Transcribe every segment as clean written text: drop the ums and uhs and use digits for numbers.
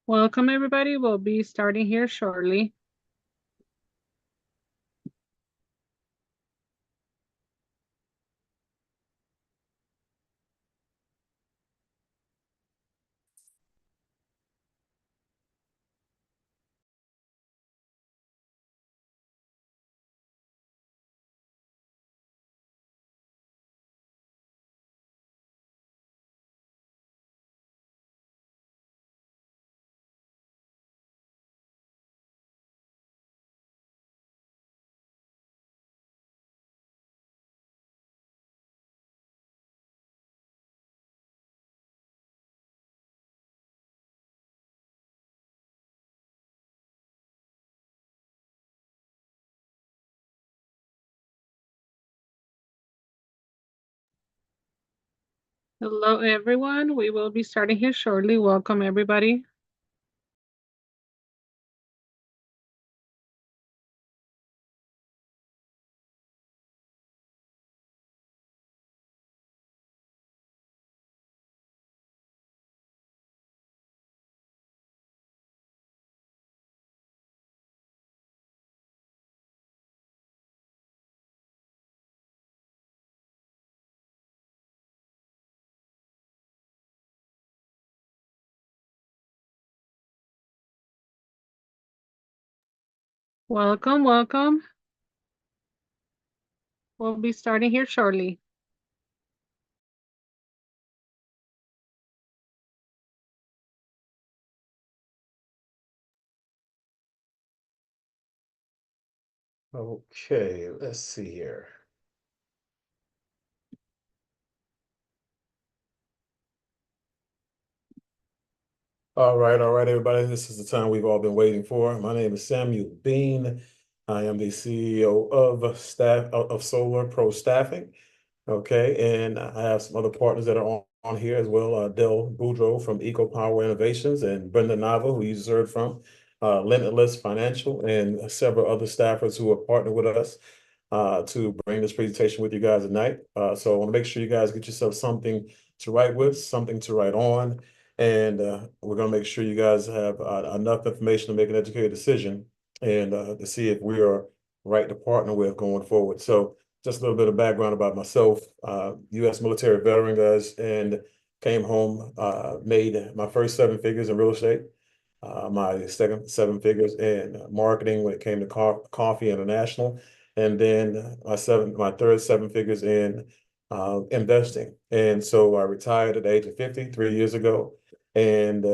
Welcome, everybody. We'll be starting here shortly. Hello, everyone. We will be starting here shortly. Welcome, everybody. Welcome, welcome. We'll be starting here shortly. Okay, let's see here. All right, everybody. This is the time we've all been waiting for. My name is Samuel Bean. I am the CEO of Solar Pro Staffing. Okay, and I have some other partners that are on here as well. Del Boudreau from Eco Power Innovations and Brenda Nava, who you just heard from, Limitless Financial, and several other staffers who are partnered with us to bring this presentation with you guys tonight. So I want to make sure you guys get yourself something to write with, something to write on, and we're going to make sure you guys have enough information to make an educated decision and to see if we are right to partner with going forward. So just a little bit of background about myself, U.S. military veteran, guys, and came home, made my first seven figures in real estate, my second seven figures in marketing when it came to Coffee International, and then my third seven figures in investing. And so I retired at the age of 50, 3 years ago. And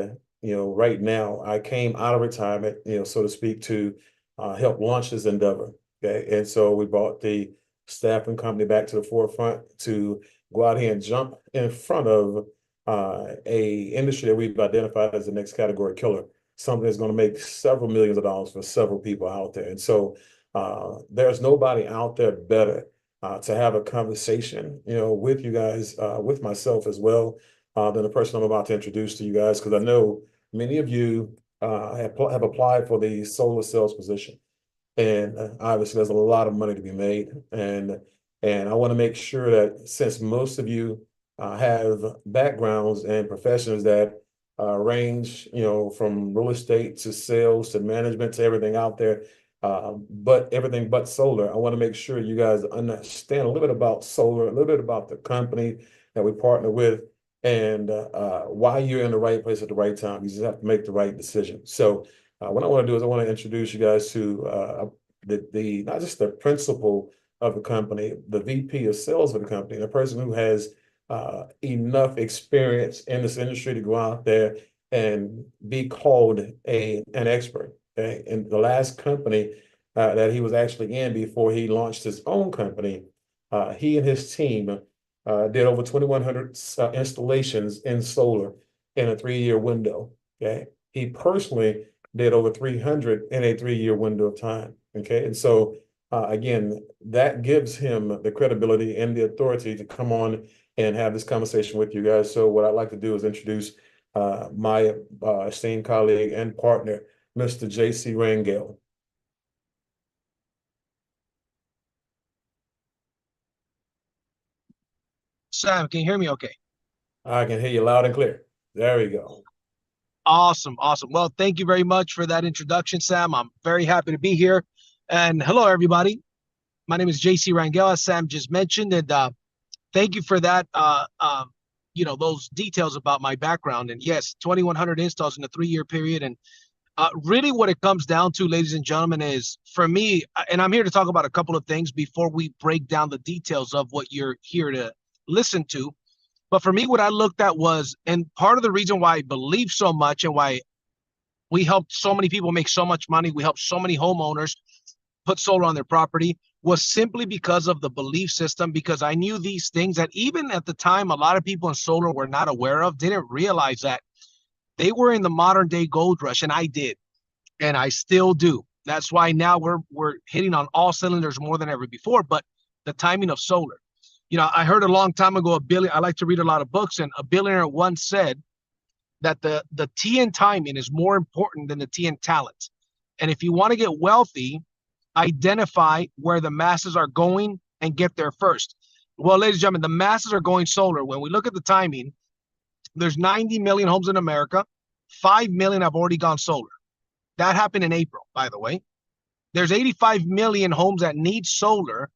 right now I came out of retirement, so to speak, to help launch this endeavor. Okay. And so we brought the staffing company back to the forefront to go out here and jump in front of a industry that we've identified as the next category killer, something that's going to make several millions of dollars for several people out there. And so there's nobody out there better to have a conversation, with you guys, with myself as well, than the person I'm about to introduce to you guys, because I know many of you have applied for the solar sales position. And obviously, there's a lot of money to be made, and I want to make sure that since most of you have backgrounds and professions that range, from real estate to sales to management to everything out there, but everything but solar, I want to make sure you guys understand a little bit about solar, a little bit about the company that we partner with, and why you're in the right place at the right time. You just have to make the right decision. So what I want to do is I want to introduce you guys to the not just the principal of the company, the VP of sales of the company, the person who has enough experience in this industry to go out there and be called an expert. Okay? And the last company that he was actually in before he launched his own company, he and his team did over 2,100 installations in solar in a 3-year window. Okay, he personally did over 300 in a 3-year window of time. Okay. And so, again, that gives him the credibility and the authority to come on and have this conversation with you guys. So, what I'd like to do is introduce my esteemed colleague and partner, Mr. 𝐍𝐶 𝐅𝐎𝐑𝐪𝐺. Sam, can you hear me okay? I can hear you loud and clear. There we go. Awesome. Awesome. Well, thank you very much for that introduction, Sam. I'm very happy to be here. And hello, everybody. My name is 𝐍𝐎𝐓 𝐅𝐎𝐑𝐃, as Sam just mentioned. And thank you for that, those details about my background. And yes, 2,100 installs in a 3-year period. And really what it comes down to, ladies and gentlemen, is for me, and I'm here to talk about a couple of things before we break down the details of what you're here to listen to. But for me, what I looked at was, and part of the reason why I believe so much and why we helped so many people make so much money, we helped so many homeowners put solar on their property, was simply because of the belief system, because I knew these things that even at the time, a lot of people in solar were not aware of, didn't realize that they were in the modern day gold rush, and I did, and I still do. That's why now we're hitting on all cylinders more than ever before. But the timing of solar, I heard a long time ago, I like to read a lot of books, and a billionaire once said that the T in timing is more important than the T in talent. And if you want to get wealthy, identify where the masses are going and get there first. Well, ladies and gentlemen, the masses are going solar. When we look at the timing, there's 90 million homes in America. 5 million have already gone solar. That happened in April, by the way. There's 85 million homes that need solar,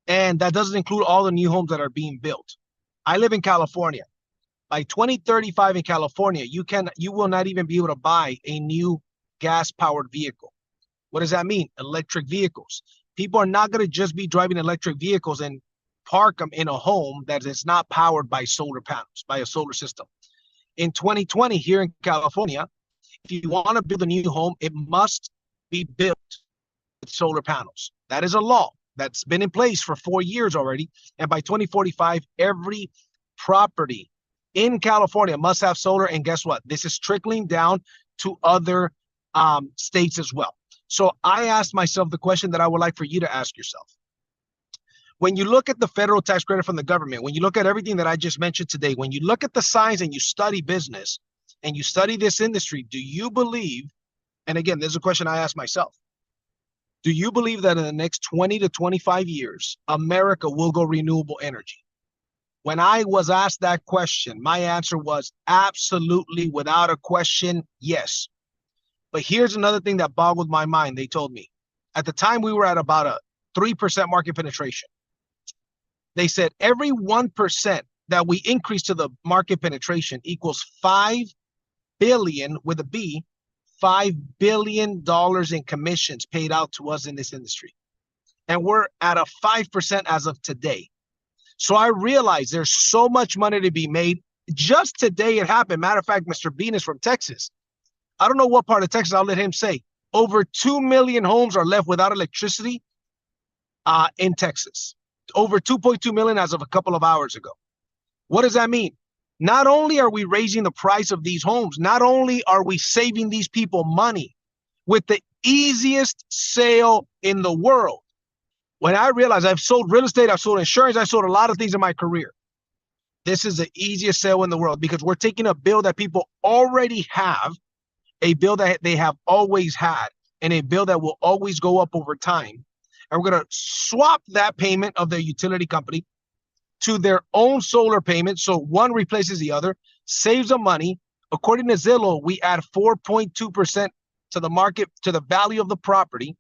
and that doesn't include all the new homes that are being built. I live in California. By 2035 in California, you will not even be able to buy a new gas-powered vehicle. What does that mean? Electric vehicles. People are not going to just be driving electric vehicles and park them in a home that is not powered by solar panels, by a solar system. In 2020, here in California, if you want to build a new home, it must be built with solar panels. That is a law that's been in place for 4 years already. And by 2045, every property in California must have solar. And guess what? This is trickling down to other states as well. So I asked myself the question that I would like for you to ask yourself. When you look at the federal tax credit from the government, when you look at everything that I just mentioned today, when you look at the signs and you study business and you study this industry, do you believe, and again, there's a question I ask myself, do you believe that in the next 20 to 25 years, America will go renewable energy? When I was asked that question, my answer was absolutely, without a question, yes. But here's another thing that boggled my mind. They told me at the time we were at about a 3% market penetration. They said every 1% that we increase to the market penetration equals 5 billion with a B, $5 billion in commissions paid out to us in this industry. And we're at a 5% as of today. So I realized there's so much money to be made. Just today it happened. Matter of fact, Mr. Bean is from Texas. I don't know what part of Texas, I'll let him say. Over 2 million homes are left without electricity in Texas. Over 2.2 million as of a couple of hours ago. What does that mean? Not only are we raising the price of these homes, not only are we saving these people money with the easiest sale in the world. When I realized I've sold real estate, I've sold insurance, I've sold a lot of things in my career. This is the easiest sale in the world because we're taking a bill that people already have, a bill that they have always had, and a bill that will always go up over time. And we're going to swap that payment of their utility company to their own solar payment. So one replaces the other, saves them money. According to Zillow, we add 4.2% to the market, to the value of the property.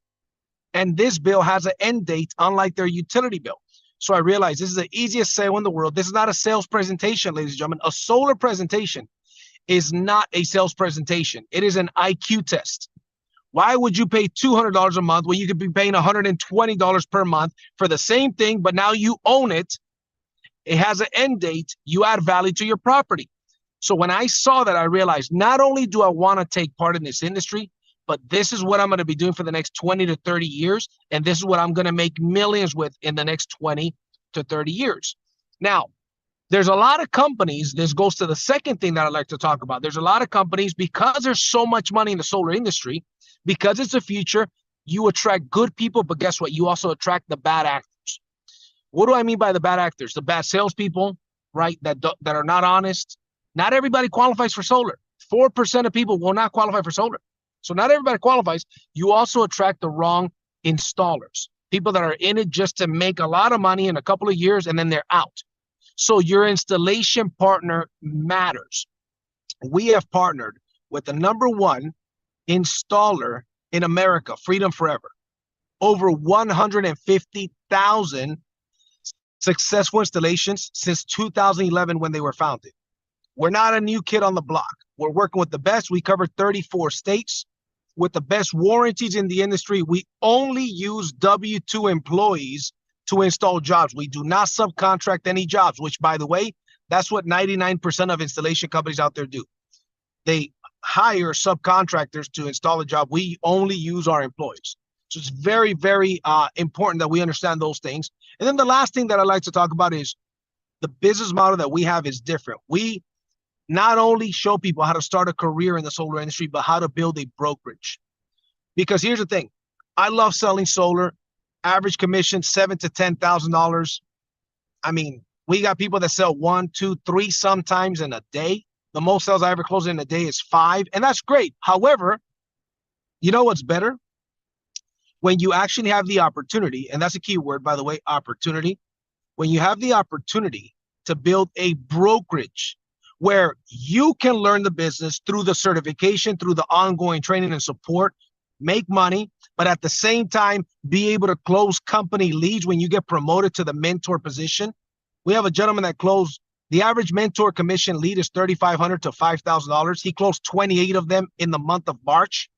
And this bill has an end date, unlike their utility bill. So I realized this is the easiest sale in the world. This is not a sales presentation, ladies and gentlemen. A solar presentation is not a sales presentation. It is an IQ test. Why would you pay $200 a month when you could be paying $120 per month for the same thing, but now you own it? It has an end date. You add value to your property. So when I saw that, I realized not only do I want to take part in this industry, but this is what I'm going to be doing for the next 20 to 30 years. And this is what I'm going to make millions with in the next 20 to 30 years. Now, there's a lot of companies. This goes to the second thing that I'd like to talk about. There's a lot of companies, because there's so much money in the solar industry, because it's the future, you attract good people, but guess what? You also attract the bad actors. What do I mean by the bad actors? The bad salespeople, right, that are not honest. Not everybody qualifies for solar. 4% of people will not qualify for solar. So not everybody qualifies. You also attract the wrong installers, people that are in it just to make a lot of money in a couple of years and then they're out. So your installation partner matters. We have partnered with the #1 installer in America, Freedom Forever. Over 150,000 successful installations since 2011 when they were founded. We're not a new kid on the block. We're working with the best. We cover 34 states with the best warranties in the industry. We only use W-2 employees to install jobs. We do not subcontract any jobs, which, by the way, that's what 99% of installation companies out there do. They hire subcontractors to install a job. We only use our employees. So it's very, very important that we understand those things. And then the last thing that I'd like to talk about is the business model that we have is different. We not only show people how to start a career in the solar industry, but how to build a brokerage. Because here's the thing, I love selling solar. Average commission, $7,000 to $10,000. I mean, we got people that sell 1, 2, 3 sometimes in a day. The most sales I ever close in a day is 5, and that's great. However, you know what's better? When you actually have the opportunity, and that's a key word, by the way, opportunity. When you have the opportunity to build a brokerage where you can learn the business through the certification, through the ongoing training and support, make money, but at the same time, be able to close company leads when you get promoted to the mentor position. We have a gentleman that closed, the average mentor commission lead is $3,500 to $5,000. He closed 28 of them in the month of March.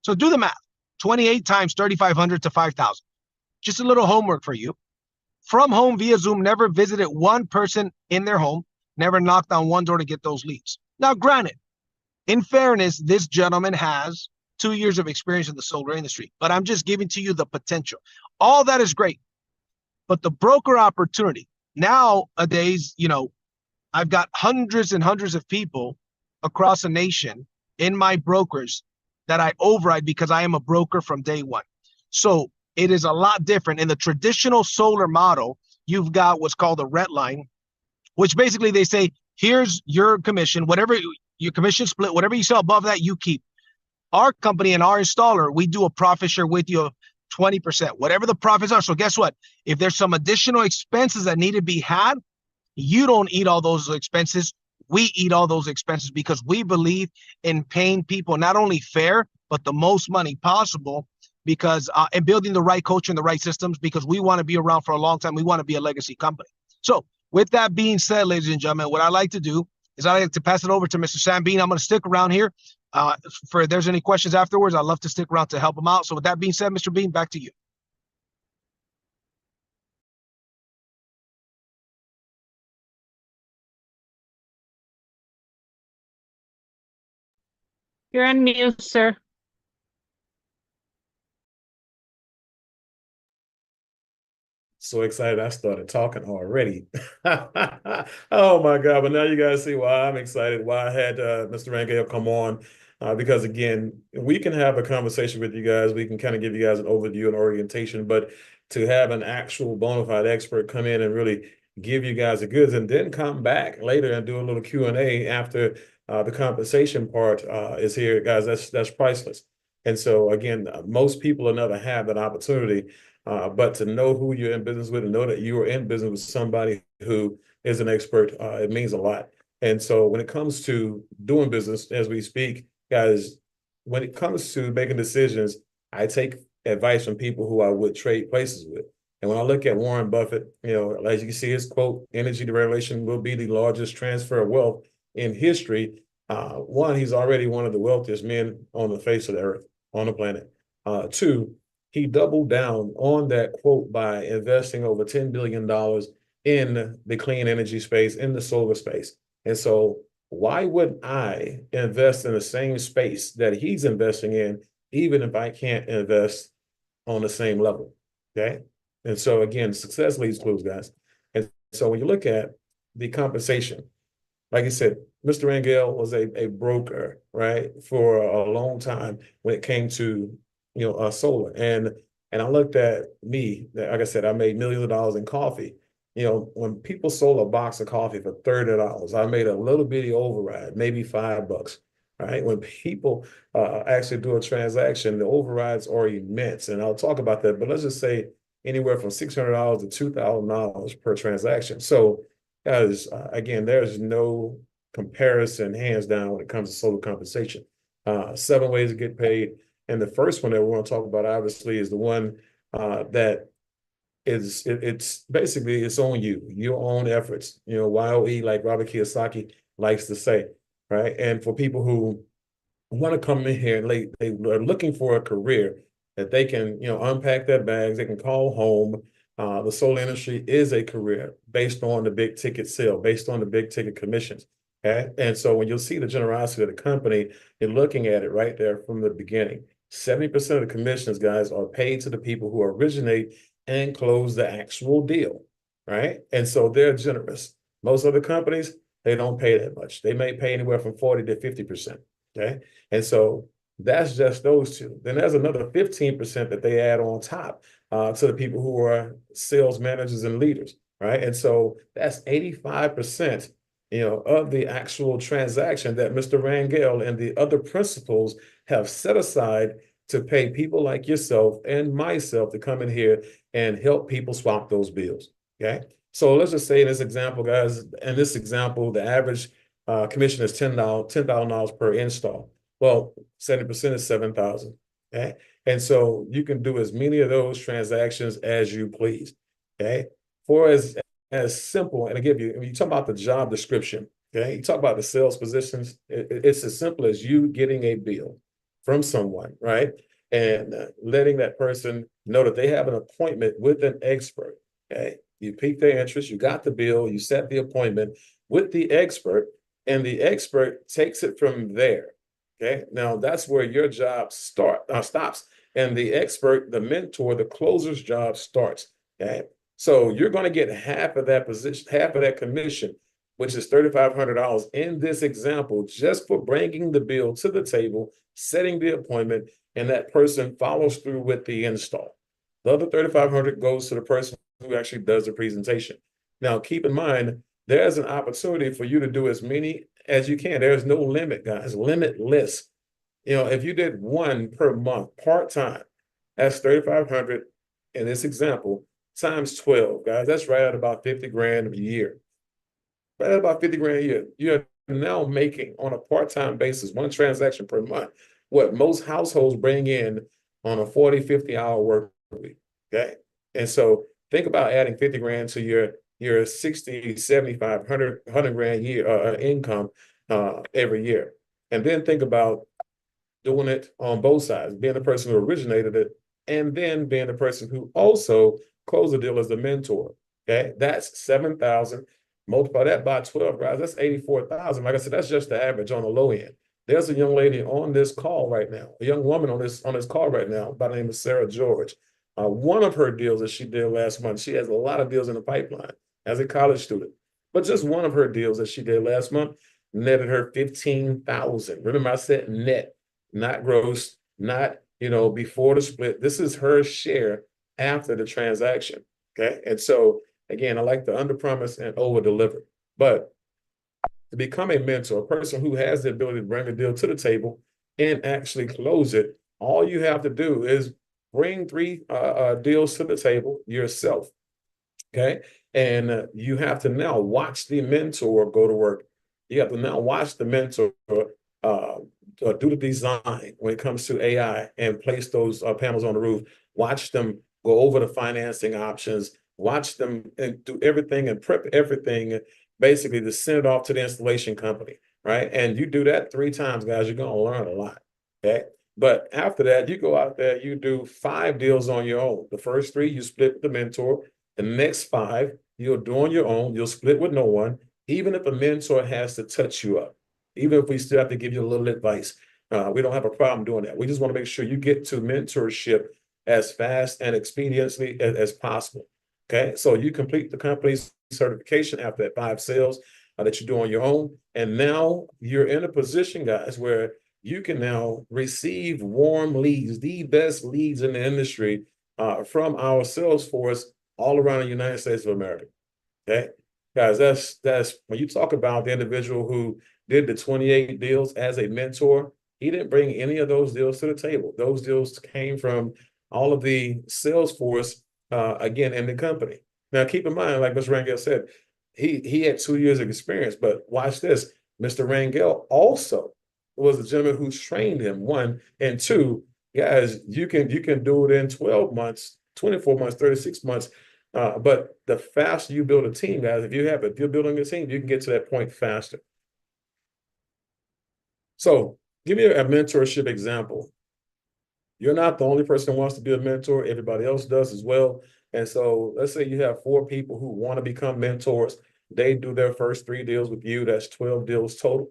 So do the math, 28 times 3,500 to 5,000. Just a little homework for you. From home via Zoom, never visited one person in their home, never knocked on one door to get those leads. Now, granted, in fairness, this gentleman has 2 years of experience in the solar industry, but I'm just giving to you the potential. All that is great, but the broker opportunity, nowadays, you know, I've got hundreds and hundreds of people across the nation in my brokers that I override because I am a broker from day one. So it is a lot different. In the traditional solar model, you've got what's called a red line, which basically they say, here's your commission, whatever your commission split, whatever you sell above that, you keep. Our company and our installer, we do a profit share with you of 20%, whatever the profits are. So guess what? If there's some additional expenses that need to be had, you don't eat all those expenses. We eat all those expenses because we believe in paying people not only fair, but the most money possible, because and building the right culture and the right systems, because we want to be around for a long time. We want to be a legacy company. So with that being said, ladies and gentlemen, what I like to do is I like to pass it over to Mr. Sam Bean. I'm going to stick around here. If there's any questions afterwards, I'd love to stick around to help him out. So with that being said, Mr. Bean, back to you. You're on mute, sir. So excited, I started talking already. Oh my God, but now you guys see why I'm excited, why I had Mr. Rangel come on. Because again, we can have a conversation with you guys. We can kind of give you guys an overview and orientation, but to have an actual bona fide expert come in and really give you guys the goods and then come back later and do a little Q&A after the compensation part is here, guys, that's priceless. And so again, most people will never have that opportunity. But to know who you're in business with and know that you are in business with somebody who is an expert, it means a lot. And so when it comes to doing business as we speak, guys, when it comes to making decisions, I take advice from people who I would trade places with. And when I look at Warren Buffett, you know, as you can see his quote, energy deregulation will be the largest transfer of wealth in history. One, he's already one of the wealthiest men on the face of the earth, on the planet. Two, he doubled down on that quote by investing over $10 billion in the clean energy space, in the solar space. And so why wouldn't I invest in the same space that he's investing in, even if I can't invest on the same level? Okay. And so again, success leads clues, guys. And so when you look at the compensation, like I said, Mr. Rangel was a broker, right, for a long time when it came to solar. And I looked at me, like I said, I made millions of dollars in coffee. You know, when people sold a box of coffee for $30, I made a little bitty override, maybe $5, right? When people actually do a transaction, the overrides are immense. And I'll talk about that, but let's just say anywhere from $600 to $2,000 per transaction. So guys, again, there's no comparison, hands down, when it comes to solar compensation. 7 ways to get paid. And the first one that we want to talk about, obviously, is the one that it's basically it's on you, your own efforts. YOE, like Robert Kiyosaki likes to say, right? And for people who want to come in here and they are looking for a career that they can, unpack their bags, they can call home. The solar industry is a career based on the big ticket sale, based on the big ticket commissions. Okay. And so when you'll see the generosity of the company, you're looking at it right there from the beginning. 70% of the commissions, guys, are paid to the people who originate and close the actual deal. Right. And so they're generous. Most other companies, they don't pay that much. They may pay anywhere from 40 to 50%. Okay. And so that's just those two. Then there's another 15% that they add on top to the people who are sales managers and leaders, right? And so that's 85%, of the actual transaction that Mr. Rangel and the other principals have set aside to pay people like yourself and myself to come in here and help people swap those bills, okay? So let's just say in this example, guys, in this example, the average commission is $10,000 per install. Well, 70% is 7,000. Okay. And so you can do as many of those transactions as you please. Okay. For as simple, and I give you, when you talk about the job description, okay, you talk about the sales positions, it's as simple as you getting a bill from someone, right? And letting that person know that they have an appointment with an expert. Okay. You pique their interest, you got the bill, you set the appointment with the expert, and the expert takes it from there. Okay, now that's where your job stops, and the expert, the mentor, the closer's job starts. Okay, so you're going to get half of that position, half of that commission, which is $3,500 in this example, just for bringing the bill to the table, setting the appointment, and that person follows through with the install. The other $3,500 goes to the person who actually does the presentation. Now, keep in mind, there's an opportunity for you to do as many as you can. There's no limit, guys, limitless. If you did one per month, part-time, that's 3,500 in this example, times 12, guys. That's right at about 50 grand a year. Right at about 50 grand a year. You're now making on a part-time basis, one transaction per month, what most households bring in on a 40, 50-hour work week. Okay. And so think about adding 50 grand to your 60, 75, 100 grand a year income every year. And then think about doing it on both sides, being the person who originated it, and then being the person who also closed the deal as the mentor. Okay, that's 7,000. Multiply that by 12, guys. That's 84,000. Like I said, that's just the average on the low end. There's a young lady on this call right now, a young woman on this call right now by the name of Sarah George. One of her deals that she did last month, she has a lot of deals in the pipeline as a college student, but just one of her deals that she did last month netted her 15,000. Remember, I said net, not gross, not before the split. This is her share after the transaction. Okay, and so again, I like to underpromise and overdeliver. But to become a mentor, a person who has the ability to bring a deal to the table and actually close it, all you have to do is bring 3 deals to the table yourself. Okay, and you have to now watch the mentor go to work. You have to now watch the mentor do the design when it comes to AI and place those panels on the roof. Watch them go over the financing options. Watch them and do everything and prep everything, basically to send it off to the installation company, right? And you do that 3 times, guys, you're going to learn a lot, okay? But after that, you go out there, you do 5 deals on your own. The first 3, you split with the mentor. The next 5, you'll do on your own. You'll split with no one, even if a mentor has to touch you up, even if we still have to give you a little advice. We don't have a problem doing that. We just want to make sure you get to mentorship as fast and expediently as possible. Okay, so you complete the company's certification after that 5 sales that you do on your own. And now you're in a position, guys, where you can now receive warm leads, the best leads in the industry from our sales force all around the United States of America. Okay, guys, that's when you talk about the individual who did the 28 deals as a mentor, he didn't bring any of those deals to the table. Those deals came from all of the sales force, again, in the company. Now, keep in mind, like Mr. Rangel said, he had 2 years of experience, but watch this. Mr. Rangel also was a gentleman who's trained him, one, and two, guys, you can do it in 12 months, 24 months, 36 months. But the faster you build a team, guys, if you're building a team, you can get to that point faster. So give me a mentorship example. You're not the only person who wants to be a mentor. Everybody else does as well. And so let's say you have 4 people who want to become mentors. They do their first 3 deals with you. That's 12 deals total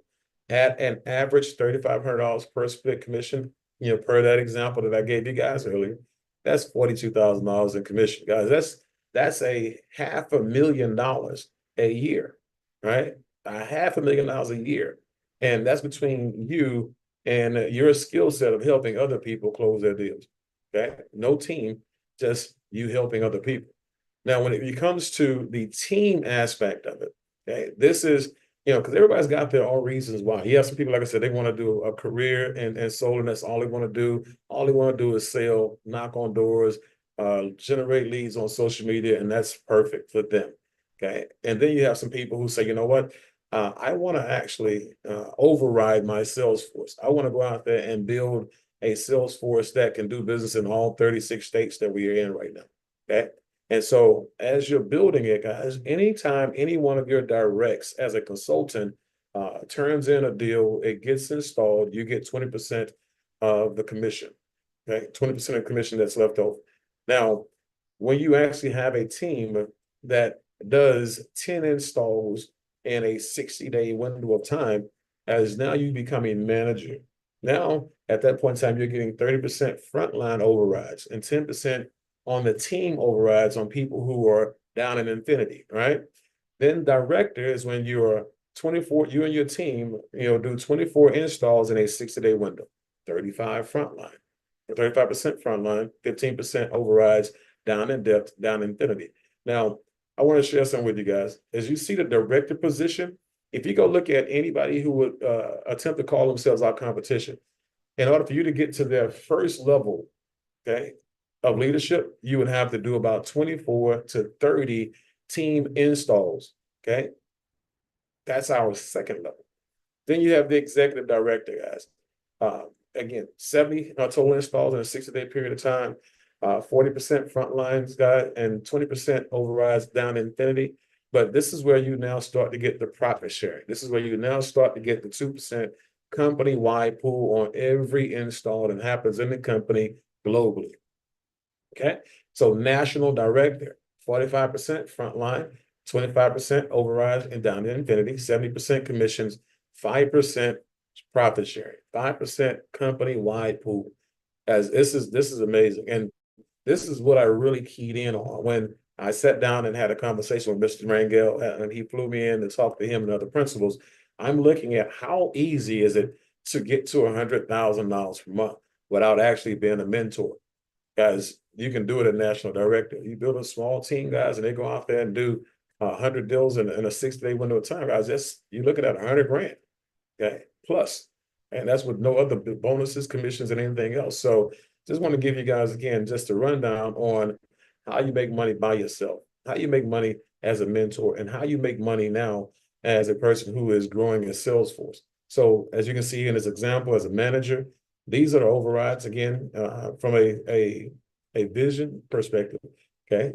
at an average $3,500 per split commission. Per that example that I gave you guys earlier, that's $42,000 in commission, guys. That's a $500,000 a year, right? $500,000 a year. And that's between you and your skill set of helping other people close their deals. Okay. No team, just you helping other people. Now, when it comes to the team aspect of it, okay, this is, because everybody's got their own reasons why. You have some people, like I said, they want to do a career in solar, and that's all they want to do. All they want to do is sell, knock on doors, generate leads on social media, and that's perfect for them. Okay. And then you have some people who say, you know what? I want to actually override my sales force. I want to go out there and build a sales force that can do business in all 36 states that we are in right now. Okay. And so as you're building it, guys, anytime any one of your directs as a consultant turns in a deal, it gets installed, you get 20% of the commission. Okay. 20% of commission that's left over. Now, when you actually have a team that does 10 installs in a 60-day window of time, as now you become a manager. Now, at that point in time, you're getting 30% frontline overrides and 10% on the team overrides on people who are down in infinity, right? Then director is when you're 24, you and your team, do 24 installs in a 60-day window, 35 frontline, 35% frontline, 15% overrides down in depth, down infinity. Now, I want to share something with you guys. As you see the director position, if you go look at anybody who would attempt to call themselves our competition, in order for you to get to their first level, okay, of leadership, you would have to do about 24 to 30 team installs, okay? That's our second level. Then you have the executive director, guys. Again, 70 total installs in a 60-day period of time. 40% front lines, guys, and 20% overrides down infinity. But this is where you now start to get the profit sharing. This is where you now start to get the 2% company-wide pool on every install that happens in the company globally. Okay, so national director, 45% front line, 25% overrides and down to infinity, 70% commissions, 5% profit sharing, 5% company-wide pool. As this is amazing. And this is what I really keyed in on when I sat down and had a conversation with Mr. Rangel, and he flew me in to talk to him and other principals. I'm looking at how easy is it to get to $100,000 per month without actually being a mentor. Guys, you can do it as national director. You build a small team, guys, and they go out there and do 100 deals in a 60-day window of time, guys. You're looking at 100 grand, okay, plus. And that's with no other bonuses, commissions, and anything else. So just want to give you guys, again, just a rundown on how you make money by yourself, how you make money as a mentor, and how you make money now as a person who is growing a sales force. So as you can see in this example, as a manager, these are the overrides, again, from a vision perspective, okay?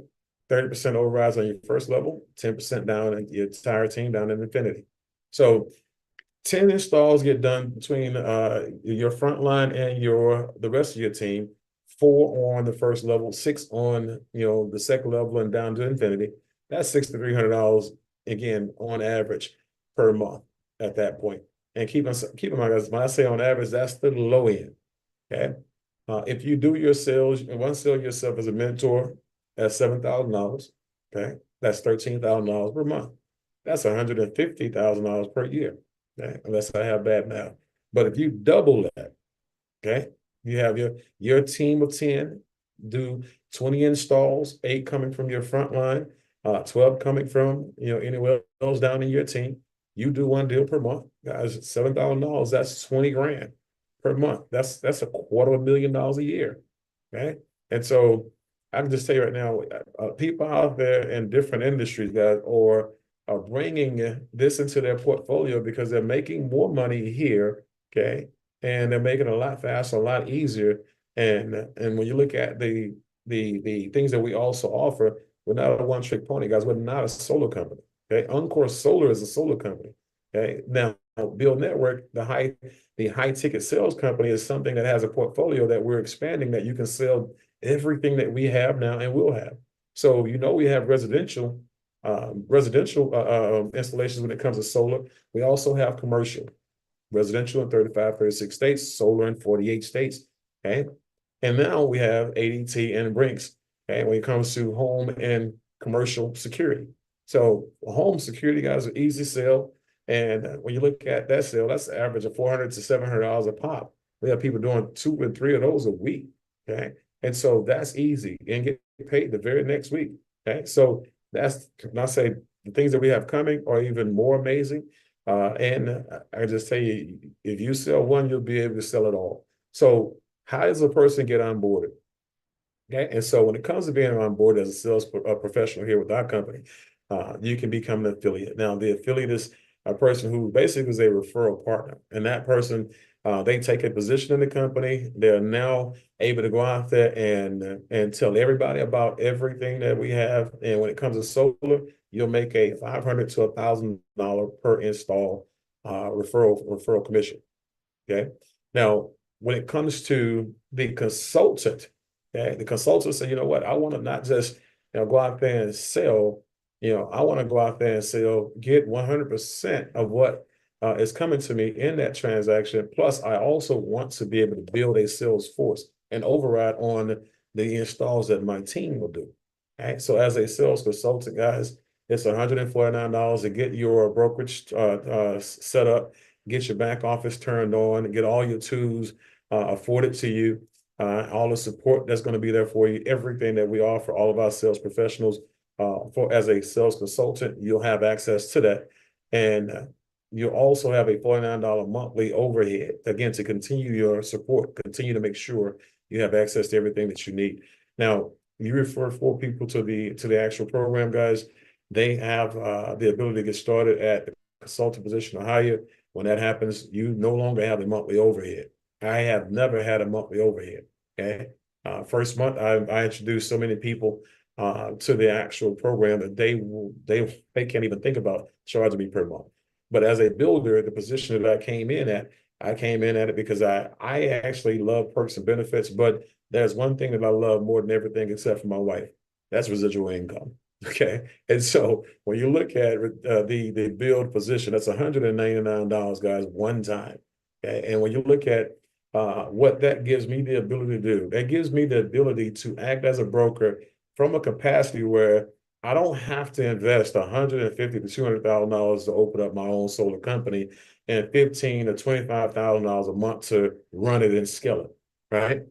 30% overrides on your first level, 10% down in your entire team, down in infinity. So 10 installs get done between your front line and the rest of your team, 4 on the first level, 6 on the second level and down to infinity. That's $6,300 again on average per month at that point. And keep in mind, guys, when I say on average, that's the low end. Okay. If you do your sales, you want to sell yourself as a mentor at $7,000. Okay. That's $13,000 per month. That's $150,000 per year. Okay, unless I have bad math. But if you double that, okay, you have your team of 10 do 20 installs, 8 coming from your front line, 12 coming from anywhere else down in your team. You do 1 deal per month, guys. $7,000. That's 20 grand per month. That's $250,000 a year. Okay, and so I can just tell you right now, people out there in different industries, guys, or are bringing this into their portfolio because they're making more money here, okay? And they're making it a lot faster, a lot easier. And when you look at the things that we also offer, we're not a one-trick pony, guys. We're not a solar company, okay? Encore Solar is a solar company, okay? Now, Build Network, the high ticket sales company, is something that has a portfolio that we're expanding, that you can sell everything that we have now and will have. So, we have residential installations when it comes to solar. We also have commercial, residential in 35, 36 states, solar in 48 states. Okay. And now we have ADT and Brinks. Okay. When it comes to home and commercial security. So home security, guys, are easy sell. And when you look at that sale, that's the average of $400 to $700 a pop. We have people doing 2 and 3 of those a week. Okay. And so that's easy and get paid the very next week. Okay. So that's, when I say the things that we have coming are even more amazing. And I just tell you, if you sell one, you'll be able to sell it all. So how does a person get onboarded? Okay. And so when it comes to being on board as a sales professional here with our company, you can become an affiliate. Now, the affiliate is a person who basically is a referral partner. And that person, they take a position in the company. They're now able to go out there and tell everybody about everything that we have. And when it comes to solar, you'll make a $500 to $1,000 per install referral commission. Okay. Now, when it comes to the consultant, okay, the consultant say, you know what, I want to not just go out there and sell. I want to go out there and sell, get 100% of what is coming to me in that transaction. Plus, I also want to be able to build a sales force and override on the installs that my team will do. Okay. So as a sales consultant, guys, it's $149 to get your brokerage set up, get your back office turned on, get all your tools afforded to you, all the support that's going to be there for you, everything that we offer all of our sales professionals. As a sales consultant, you'll have access to that. And you'll also have a $49 monthly overhead, again, to continue your support, continue to make sure you have access to everything that you need. Now, you refer 4 people to the actual program, guys. They have the ability to get started at the consultant position or higher. When that happens, you no longer have a monthly overhead. I have never had a monthly overhead. Okay. First month, I introduced so many people to the actual program that they can't even think about charging me per month. But as a builder, the position that I came in at it because I actually love perks and benefits, but there's one thing that I love more than everything except for my wife. That's residual income. Okay. And so when you look at the build position, that's $199, guys, one time. Okay. And when you look at what that gives me the ability to do, that gives me the ability to act as a broker from a capacity where I don't have to invest $150,000 to $200,000 to open up my own solar company and $15,000 to $25,000 a month to run it and scale it, right?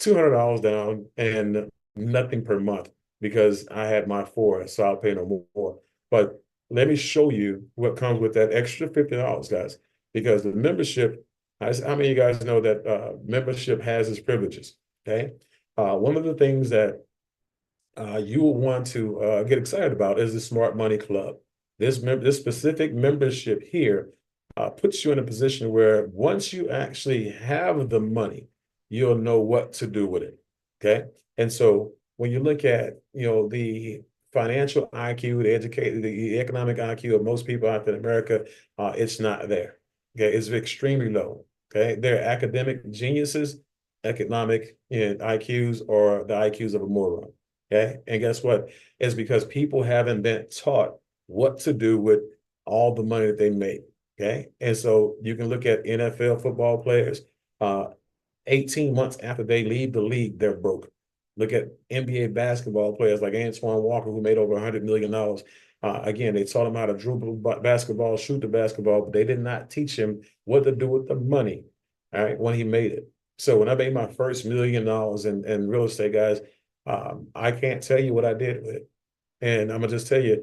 $200 down and nothing per month because I had my 4, so I'll pay no more. But let me show you what comes with that extra $50, guys, because the membership, how many of you guys know that membership has its privileges, okay? One of the things that you will want to get excited about is the Smart Money Club. This specific membership here puts you in a position where once you actually have the money, you'll know what to do with it, okay? And so when you look at, the financial IQ, the economic IQ of most people out there in America, it's not there, okay? It's extremely low, okay? They're academic geniuses, economic IQs, or the IQs of a moron. Okay. And guess what? It's because people haven't been taught what to do with all the money that they make. Okay. And so you can look at NFL football players, 18 months after they leave the league, they're broke. Look at NBA basketball players like Antoine Walker, who made over $100 million. Again, they taught him how to dribble basketball, shoot the basketball, but they did not teach him what to do with the money, all right, when he made it. So when I made my first $1 million in real estate, guys, I can't tell you what I did with it. And I'm gonna just tell you,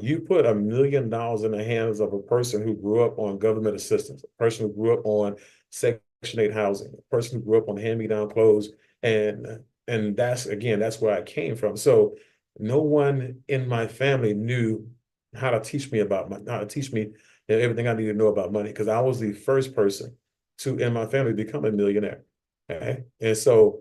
you put $1 million in the hands of a person who grew up on government assistance, a person who grew up on Section 8 housing, a person who grew up on hand-me-down clothes, and that's where I came from. So no one in my family knew how to teach me about money, how to teach me everything I need to know about money, because I was the first person to in my family become a millionaire. Okay, and so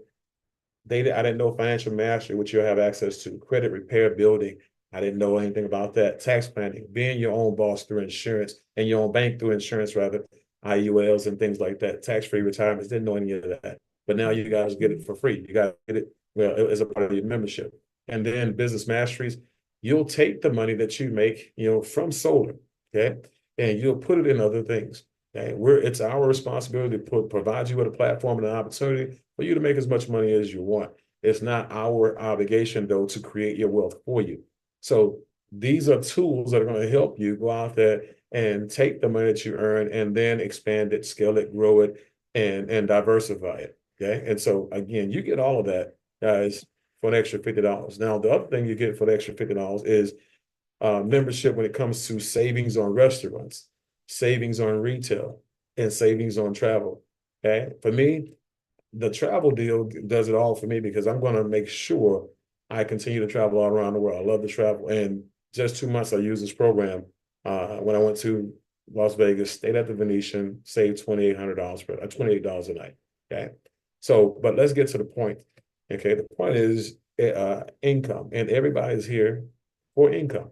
I didn't know financial mastery, which you'll have access to, credit repair, building. I didn't know anything about that. Tax planning, being your own boss through insurance and your own bank through insurance, rather, IULs and things like that. Tax-free retirements, didn't know any of that. But now you guys get it for free. You got to get it, well, as a part of your membership. And then business masteries, you'll take the money that you make, from solar, okay, and you'll put it in other things. Okay, it's our responsibility to provide you with a platform and an opportunity for you to make as much money as you want. It's not our obligation, though, to create your wealth for you. So these are tools that are going to help you go out there and take the money that you earn and then expand it, scale it, grow it, and diversify it. Okay. And so again, you get all of that, guys, for an extra $50. Now, the other thing you get for the extra $50 is membership when it comes to savings on restaurants, savings on retail, and savings on travel. Okay. For me, the travel deal does it all for me, because I'm going to make sure I continue to travel all around the world. I love to travel. And just 2 months, I used this program when I went to Las Vegas, stayed at the Venetian, saved $2,800 $28 a night. Okay. So, but let's get to the point. Okay. The point is income, and everybody's here for income.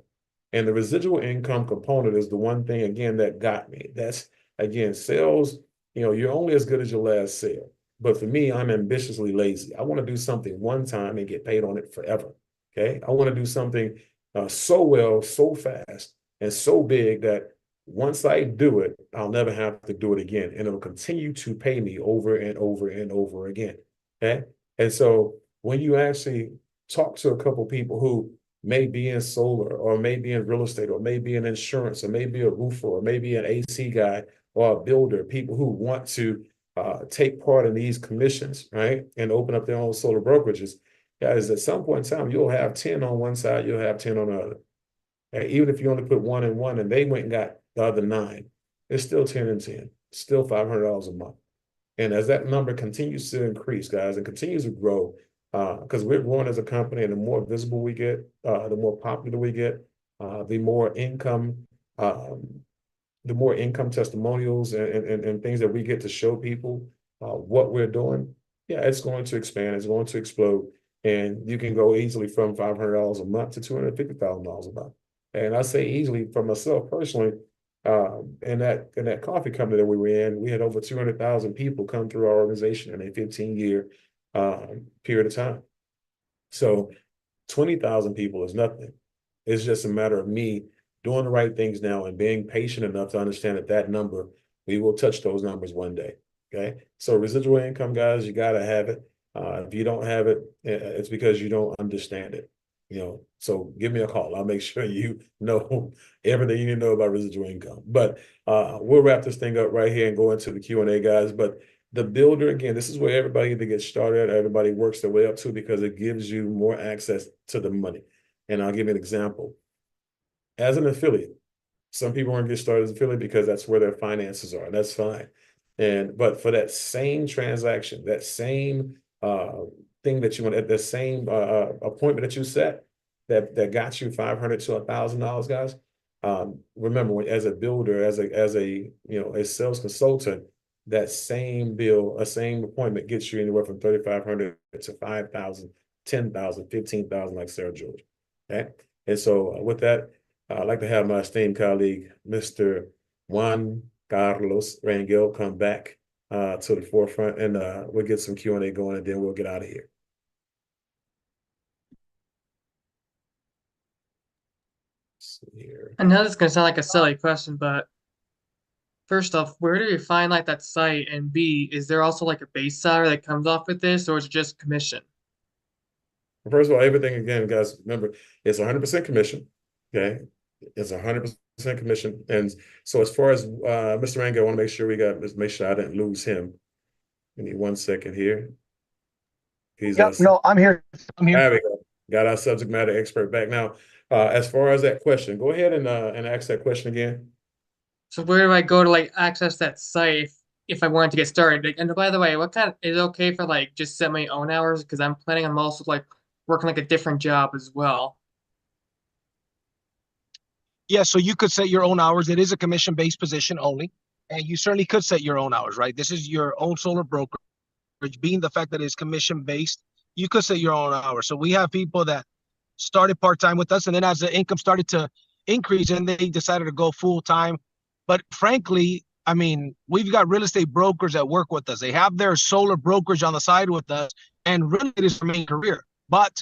And the residual income component is the one thing, again, that got me. That's, again, sales, you're only as good as your last sale. But for me, I'm ambitiously lazy. I want to do something one time and get paid on it forever. Okay. I want to do something so well, so fast, and so big that once I do it, I'll never have to do it again. And it'll continue to pay me over and over and over again. Okay. And so when you actually talk to a couple people who may be in solar, or may be in real estate, or may be in insurance, or may be a roofer, or maybe an AC guy, or a builder, people who want to take part in these commissions, right, and open up their own solar brokerages, guys, at some point in time, you'll have 10 on one side, you'll have 10 on the other. And even if you only put one and one, and they went and got the other 9, it's still 10 and 10, still $500 a month. And as that number continues to increase, guys, and continues to grow, because we're growing as a company, and the more visible we get, the more popular we get, the more income testimonials and things that we get to show people what we're doing. Yeah, it's going to expand, it's going to explode. And you can go easily from $500 a month to $250,000 a month. And I say easily for myself personally, in that coffee company that we were in, we had over 200,000 people come through our organization in a 15-year period of time. So 20,000 people is nothing. It's just a matter of me doing the right things now and being patient enough to understand that number, we will touch those numbers one day. Okay. So residual income, guys, you got to have it. If you don't have it, it's because you don't understand it. So give me a call. I'll make sure you know everything you need to know about residual income. But we'll wrap this thing up right here and go into the Q&A, guys. But the builder, again, this is where everybody either gets started, everybody works their way up to, because it gives you more access to the money. And I'll give you an example. As an affiliate, some people want to get started as an affiliate because that's where their finances are. That's fine. But for that same transaction, that same thing that you want, the same appointment that you set that got you $500 to $1,000, guys. Remember, as a builder, as a sales consultant, that same bill, a same appointment gets you anywhere from $3,500 to $5,000, $10,000, $15,000, like Sarah George. Okay. And so with that, I'd like to have my esteemed colleague, Mr. Juan Carlos Rangel, come back to the forefront, and we'll get some Q&A going, and then we'll get out of here. Let's see here. I know this is gonna sound like a silly question, but first off, where do you find like that site? And B, is there also like a base salary that comes off with this, or is it just commission? First of all, everything, again, guys, remember, it's 100% commission. Okay. It's 100% commission. And so as far as Mr. Rangel, I want to make sure make sure I didn't lose him. Give me 1 second here. No, I'm here. There we go. Got our subject matter expert back. Now, as far as that question, go ahead and ask that question again. So where do I go to like access that site if I wanted to get started? Like, and by the way, is it okay for like just set my own hours? Because I'm planning on also like working like a different job as well. Yeah, so you could set your own hours. It is a commission-based position only, and you certainly could set your own hours, right? This is your own solar brokerage, being the fact that it's commission-based, you could set your own hours. So we have people that started part-time with us, and then as the income started to increase, and they decided to go full-time. But frankly, I mean, we've got real estate brokers that work with us. They have their solar brokerage on the side with us, and really it is their main career. But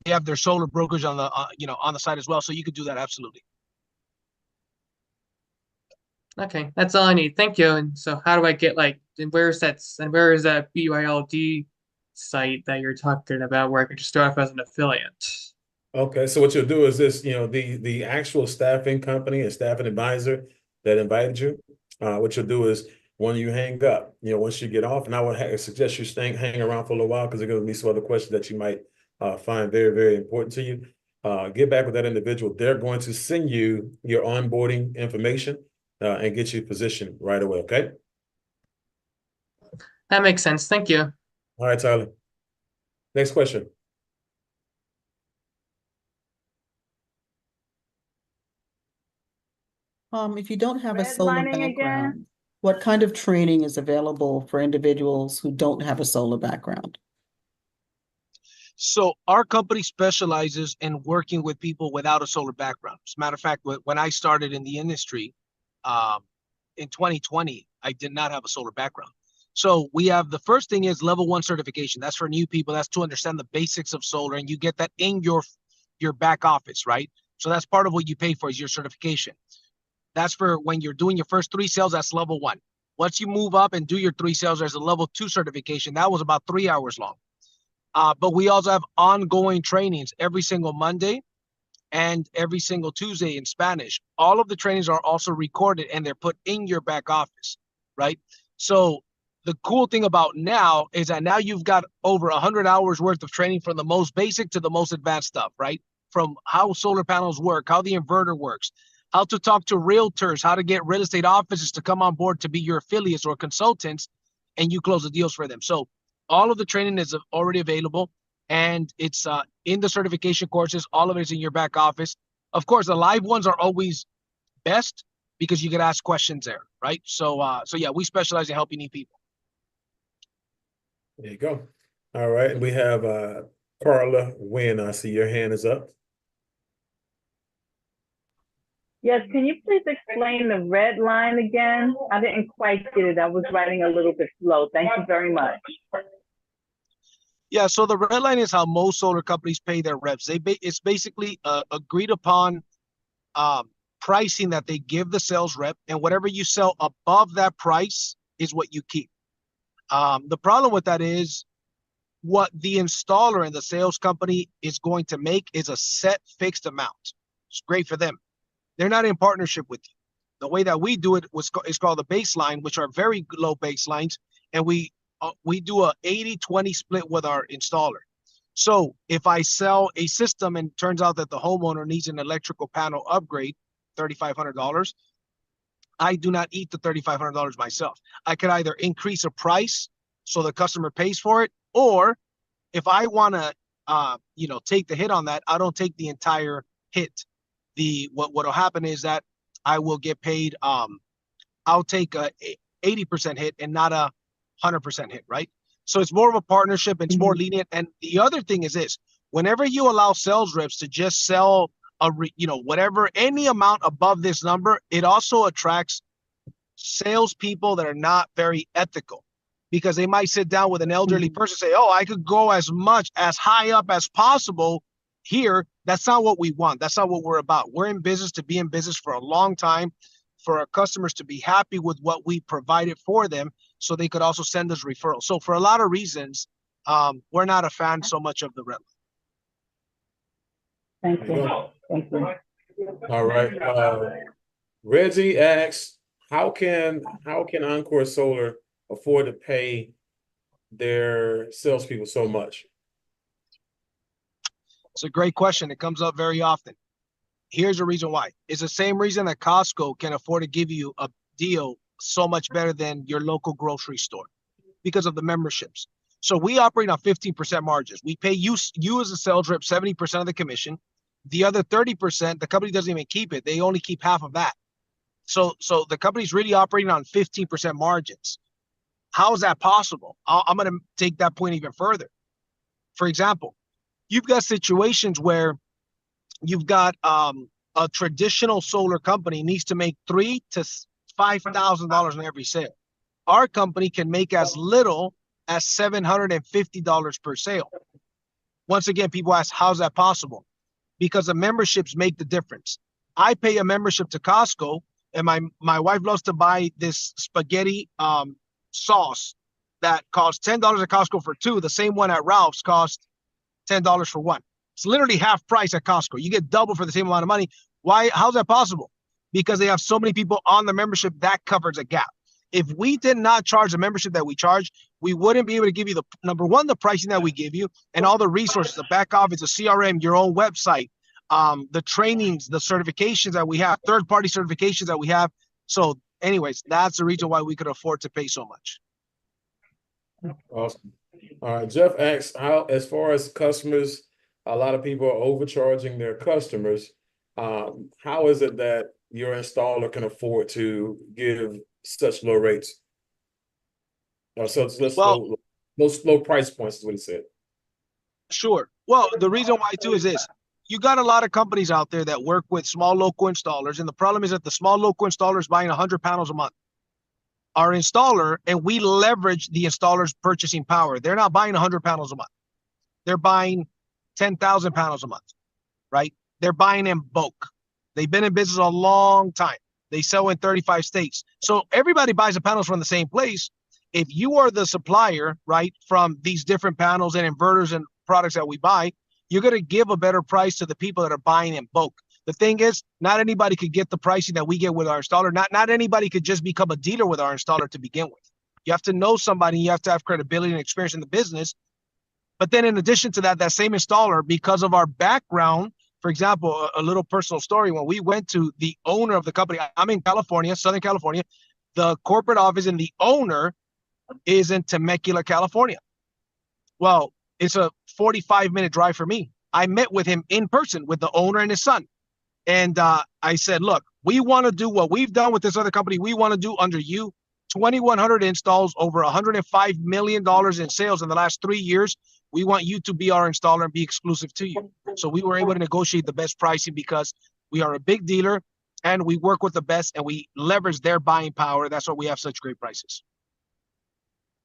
they have their solar brokerage on the on the side as well. So you could do that absolutely. Okay, that's all I need. Thank you. And so how do I get like, and where is that BYLD site that you're talking about where I can just start off as an affiliate? Okay, so what you'll do is this, the actual staffing company and staffing advisor that invited you, what you'll do is when you hang up, once you get off, and I would suggest you hang around for a little while because there are going to be some other questions that you might find very, very important to you. Get back with that individual. They're going to send you your onboarding information and get you positioned right away, okay? That makes sense. Thank you. All right, Tyler. Next question. If you don't have a solar Redlining again? background, what kind of training is available for individuals who don't have a solar background? So our company specializes in working with people without a solar background. As a matter of fact, when I started in the industry in 2020, I did not have a solar background. So we have, the first thing is level 1 certification. That's for new people. That's to understand the basics of solar, and you get that in your back office, right? So that's part of what you pay for is your certification. That's for when you're doing your first 3 sales, that's level 1. Once you move up and do your 3 sales, there's a level 2 certification. That was about 3 hours long. But we also have ongoing trainings every single Monday and every single Tuesday in Spanish. All of the trainings are also recorded and they're put in your back office, right? So the cool thing about now is that now you've got over 100 hours worth of training from the most basic to the most advanced stuff, right? From how solar panels work, how the inverter works, how to talk to realtors, how to get real estate offices to come on board to be your affiliates or consultants, and you close the deals for them. So all of the training is already available, and it's in the certification courses. All of it is in your back office. Of course, the live ones are always best because you can ask questions there, right? So yeah, we specialize in helping new people. There you go. All right, we have Carla Wynn. I see your hand is up. Yes, can you please explain the red line again? I didn't quite get it. I was writing a little bit slow. Thank you very much. Yeah, so the red line is how most solar companies pay their reps. It's basically agreed upon pricing that they give the sales rep, and whatever you sell above that price is what you keep. The problem with that is what the installer and the sales company is going to make is a set fixed amount. It's great for them. They're not in partnership with you. The way that we do it is called the baseline, which are very low baselines, and we do a 80-20 split with our installer. So if I sell a system and it turns out that the homeowner needs an electrical panel upgrade, $3,500, I do not eat the $3,500 myself. I could either increase a price so the customer pays for it, or if I want to, take the hit on that, I don't take the entire hit. What'll happen is that I will get paid. I'll take a 80% hit and not a 100% hit, right? So it's more of a partnership. It's more lenient. And the other thing is this: whenever you allow sales reps to just sell whatever, any amount above this number, it also attracts salespeople that are not very ethical, because they might sit down with an elderly person and say, "Oh, I could go as high up as possible here." That's not what we want. That's not what we're about. We're in business to be in business for a long time, for our customers to be happy with what we provided for them, so they could also send us referrals. So for a lot of reasons, we're not a fan so much of the red line. Thank you. Thank you. All right. Reggie asks, how can Encore Solar afford to pay their salespeople so much? It's a great question. It comes up very often. Here's the reason why. It's the same reason that Costco can afford to give you a deal so much better than your local grocery store, because of the memberships. So we operate on 15% margins. We pay you as a sales rep 70% of the commission. The other 30%, the company doesn't even keep it. They only keep half of that. So the company's really operating on 15% margins. How is that possible? I'm going to take that point even further. For example, you've got situations where you've got a traditional solar company needs to make $3,000 to $5,000 on every sale. Our company can make as little as $750 per sale. Once again, people ask, how's that possible? Because the memberships make the difference. I pay a membership to Costco, and my wife loves to buy this spaghetti sauce that costs $10 at Costco for two. The same one at Ralph's costs $10 for one. It's literally half price at Costco. You get double for the same amount of money. Why? How's that possible? Because they have so many people on the membership that covers a gap. If we did not charge the membership that we charge, we wouldn't be able to give you the number one, the pricing that we give you, and all the resources, the back office, the CRM, your own website, the trainings, the certifications that we have, third-party certifications that we have. So anyways, that's the reason why we could afford to pay so much. Awesome. All right, Jeff asks, how, as far as customers, a lot of people are overcharging their customers. How is it that your installer can afford to give such low rates? Low price points is what he said. Sure. Well, the reason why too is this. You got a lot of companies out there that work with small local installers, and the problem is that the small local installer is buying 100 panels a month. Our installer, and we leverage the installer's purchasing power. They're not buying 100 panels a month. They're buying 10,000 panels a month, right? They're buying in bulk. They've been in business a long time. They sell in 35 states. So everybody buys the panels from the same place. If you are the supplier, right, from these different panels and inverters and products that we buy, you're going to give a better price to the people that are buying in bulk. The thing is, not anybody could get the pricing that we get with our installer. Not anybody could just become a dealer with our installer to begin with. You have to know somebody. You have to have credibility and experience in the business. But then in addition to that, that same installer, because of our background, for example, a little personal story, when we went to the owner of the company, I'm in California, Southern California, the corporate office and the owner is in Temecula, California. Well, it's a 45-minute drive for me. I met with him in person with the owner and his son. And I said, look, we want to do what we've done with this other company. We want to do under you. 2,100 installs, over $105 million in sales in the last 3 years. We want you to be our installer and be exclusive to you. So we were able to negotiate the best pricing because we are a big dealer and we work with the best and we leverage their buying power. That's why we have such great prices.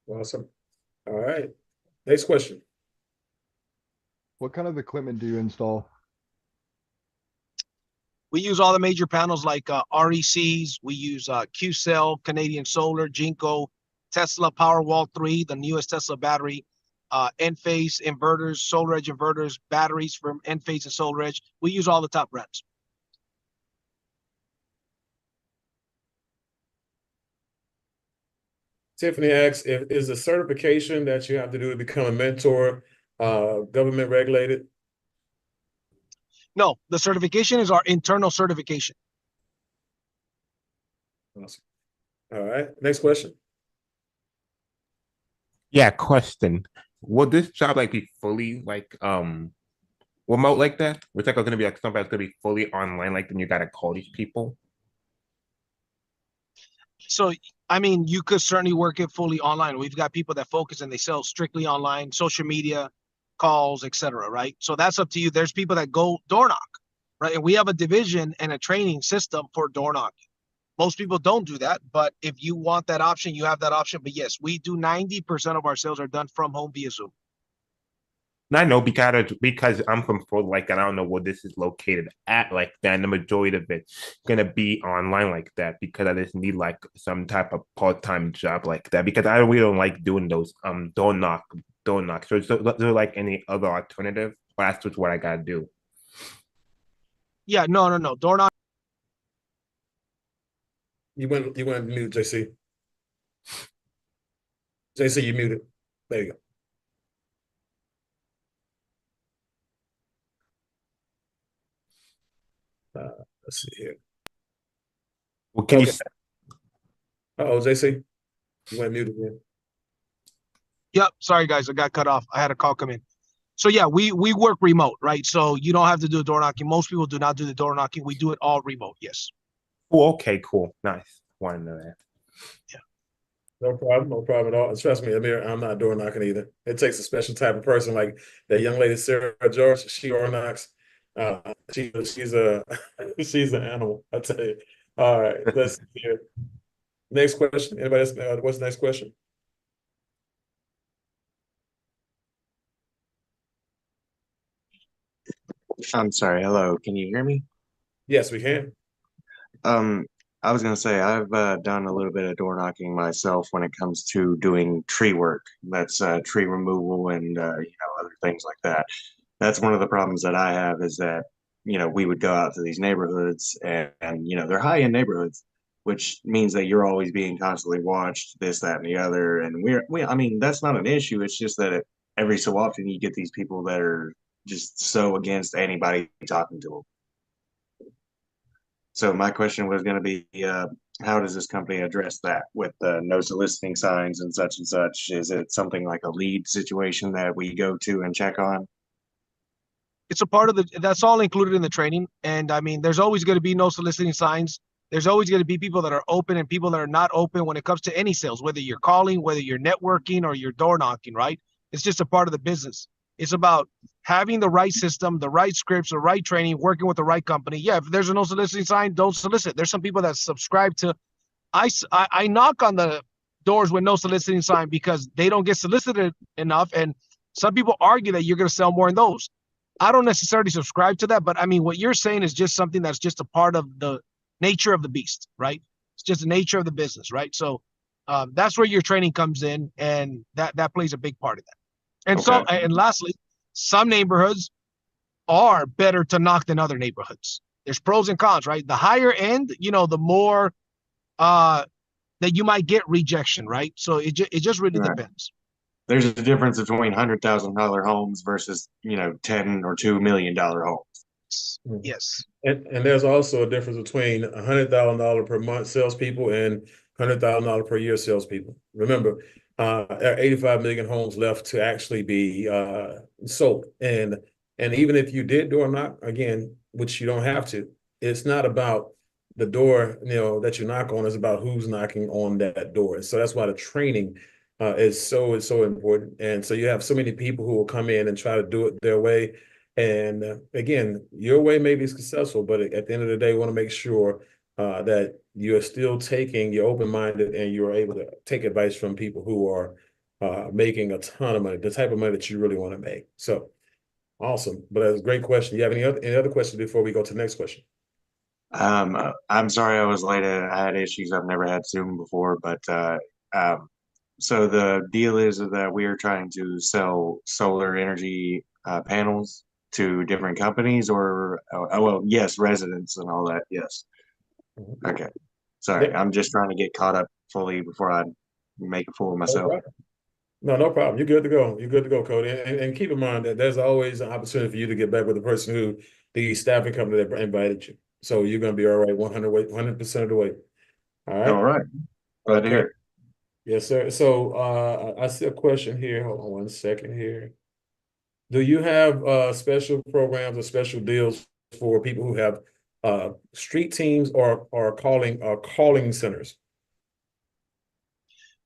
Awesome. All right. Next question. What kind of equipment do you install? We use all the major panels like RECs. We use 𝐍𝐎𝐓, Canadian Solar, Jinko, Tesla Powerwall 3, the newest Tesla battery, Enphase inverters, SolarEdge inverters, batteries from Enphase and SolarEdge. We use all the top brands. Tiffany asks, is the certification that you have to do to become a mentor government regulated? No, the certification is our internal certification. Awesome. All right. Next question. Yeah, question. Will this job like be fully like remote like that? Or is that gonna be like something that's gonna be fully online, like then you gotta call these people? So I mean, you could certainly work it fully online. We've got people that focus and they sell strictly online, social media, calls, etc. Right? So that's up to you. There's people that go door knock, right? And we have a division and a training system for door knocking. Most people don't do that, but if you want that option, you have that option. But yes, we do 90% of our sales are done from home via Zoom. I know because I'm from Florida, like, and I don't know where this is located at, like that. And the majority of it's gonna be online like that because I just need like some type of part-time job like that because I really don't like doing those door knock. So is there like any other alternative? Well, that's just what I gotta do. Yeah, no. Door knock. You went mute, JC. JC, you muted. There you go. Let's see here. Well, can you? Uh-oh, JC, you went mute again. Yep. Sorry, guys. I got cut off. I had a call come in. So yeah, we work remote, right? So you don't have to do door knocking. Most people do not do the door knocking. We do it all remote. Yes. Oh, okay, cool, nice. Want to know that. No problem at all. And trust me, Amir, I'm not door knocking either. It takes a special type of person like that young lady, Sarah George. She door knocks. She's a she's an animal, I tell you. All right, let's see here. Next question. Anybody else? What's the next question? I'm sorry. Hello. Can you hear me? Yes, we can. Um, I was gonna say I've done a little bit of door knocking myself when it comes to doing tree work. That's tree removal and other things like that. That's one of the problems that I have is that we would go out to these neighborhoods and they're high end neighborhoods, which means that you're always being constantly watched, this, that, and the other. And I mean, that's not an issue. It's just that every so often you get these people that are just so against anybody talking to them. So my question was going to be, how does this company address that with no soliciting signs and such and such? Is it something like a lead situation that we go to and check on? It's a part of that's all included in the training. And I mean, there's always going to be no soliciting signs. There's always going to be people that are open and people that are not open when it comes to any sales, whether you're calling, whether you're networking or you're door knocking, right? It's just a part of the business. It's about having the right system, the right scripts, the right training, working with the right company. Yeah, if there's a no soliciting sign, don't solicit. There's some people that subscribe to, I knock on the doors with no soliciting sign because they don't get solicited enough. And some people argue that you're going to sell more in those. I don't necessarily subscribe to that, but I mean, what you're saying is just something that's just a part of the nature of the beast, right? It's just the nature of the business, right? So that's where your training comes in, and that plays a big part of that. And Okay. and lastly, some neighborhoods are better to knock than other neighborhoods. There's pros and cons, right? The higher end, the more that you might get rejection, right? So it just really Right. depends. There's a difference between $100,000 homes versus $10 or $2 million homes. Yes. And there's also a difference between $100,000 per month salespeople and $100,000 per year salespeople. Remember, there are 85 million homes left to actually be sold. And even if you did door knock, again, which you don't have to, it's not about the door, that you knock on, it's about who's knocking on that door. So that's why the training is so important. And so you have so many people who will come in and try to do it their way. And again, your way may be successful, but at the end of the day, we want to make sure that you're still you're open-minded and you're able to take advice from people who are making a ton of money, the type of money that you really want to make. So awesome. But that's a great question. You have any other questions before we go to the next question? I'm sorry I was late. I had issues. I've never had Zoom before, but so the deal is that we are trying to sell solar energy panels to different companies or well, yes, residents and all that. Yes. Okay. Sorry, I'm just trying to get caught up fully before I make a fool of myself. No problem. You're good to go. You're good to go, Cody. And keep in mind that there's always an opportunity for you to get back with the person who the staffing company that invited you. So you're going to be all right 100% of the way. All right. All right. Glad to hear it. Yes, sir. So I see a question here. Hold on one second here. Do you have special programs or special deals for people who have street teams or calling centers?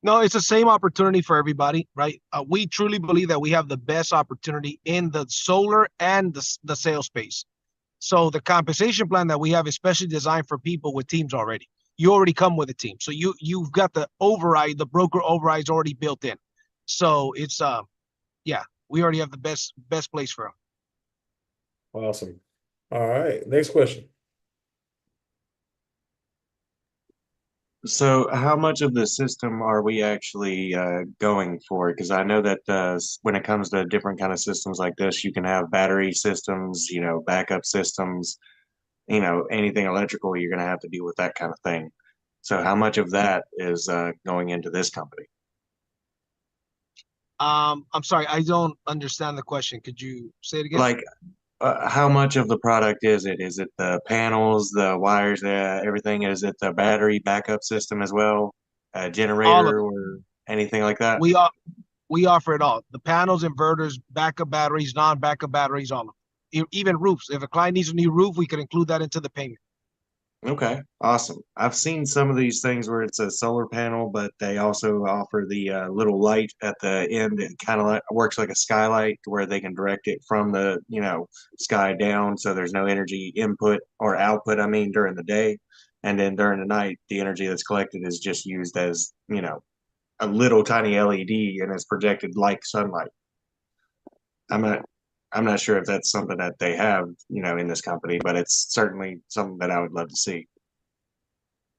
No, it's the same opportunity for everybody, right? We truly believe that we have the best opportunity in the solar and the sales space. So the compensation plan that we have is specially designed for people with teams already. You already come with a team. So you've got the override, the broker override's already built in. So it's yeah, we already have the best place for them. Awesome. All right. Next question. So how much of the system are we actually going for? Because I know that when it comes to different kind of systems like this, you can have battery systems, backup systems, anything electrical, you're going to have to deal with that kind of thing. So how much of that is going into this company? I'm sorry, I don't understand the question. Could you say it again? Like, how much of the product is it? Is it the panels, the wires, everything? Is it the battery backup system as well, a generator or anything like that? We offer it all. The panels, inverters, backup batteries, non-backup batteries, all of them. Even roofs. If a client needs a new roof, we can include that into the payment. Okay, awesome. I've seen some of these things where it's a solar panel, but they also offer the little light at the end. It kind of works like a skylight where they can direct it from the, sky down. So there's no energy input or output, I mean, during the day. And then during the night, the energy that's collected is just used as, a little tiny LED and is projected like sunlight. I'm not sure if that's something that they have, in this company, but it's certainly something that I would love to see.